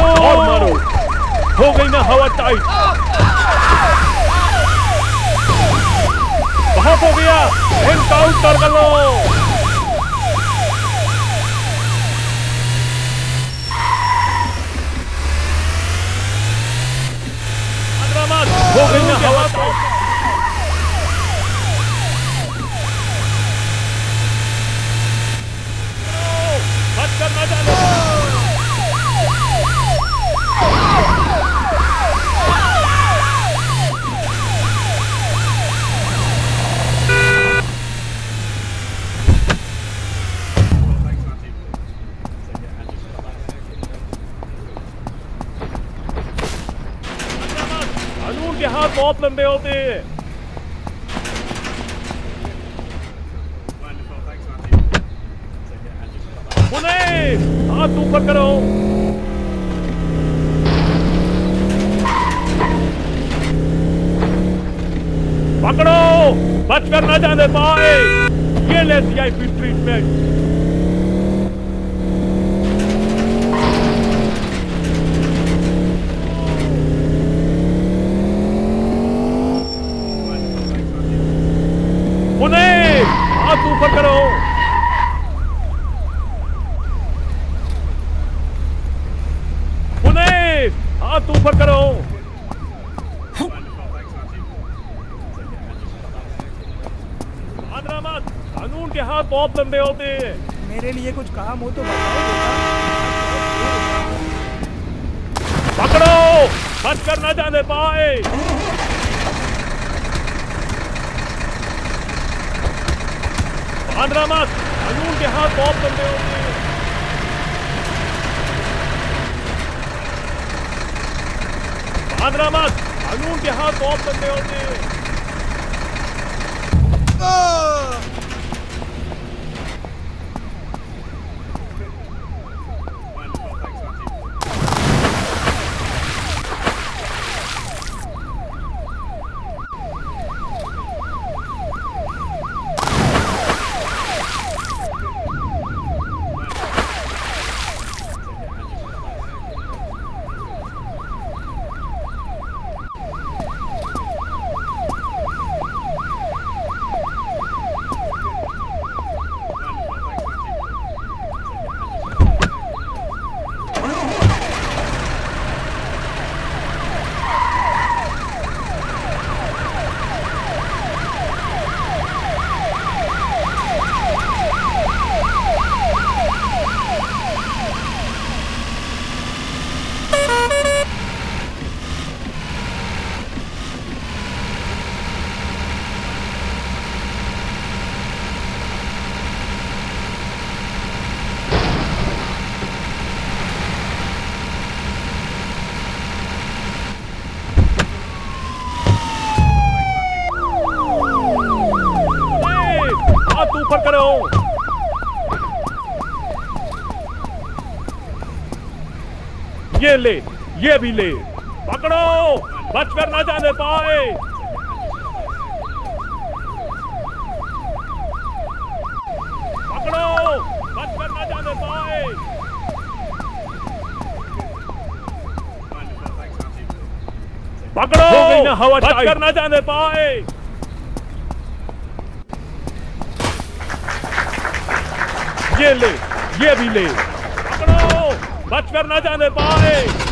और मारो। हो गई ना हवा टाइट। बहुत हो गया, एनकाउंटर कर लो। हो गई ना हवा टाइट। बच कर ना जाने। कानून के हाथ बहुत लंबे होते हैं। पुलिस, हाथ ऊपर करो। पकड़ो, बचकर न जाने पाए। ये ले सीआईपी ट्रीटमेंट। पुलिस, हाथ ऊपर करो। पुलिस, हाथ ऊपर करो। आंध्रा मत, कानून के हाथ बहुत लंबे होते हैं। मेरे लिए कुछ काम हो तो बताओ बेटा। पकड़ो, बचकर न जाने पाए। आंध्रा मत, कानून के हाथ बहुत लंबे होते हैं। आंध्रा मत, कानून के हाथ बहुत लंबे होते हैं। ऊपर करो। ये ले, ये भी ले। पकड़ो, बचकर ना जाने पाए। पकड़ो, बचकर ना जाने पाए। पकड़ो, हो गई ना हवा टाइट। बचकर ना जाने पाए। ये ले, ये भी ले। पकड़ो, बचकर न जाने पाए।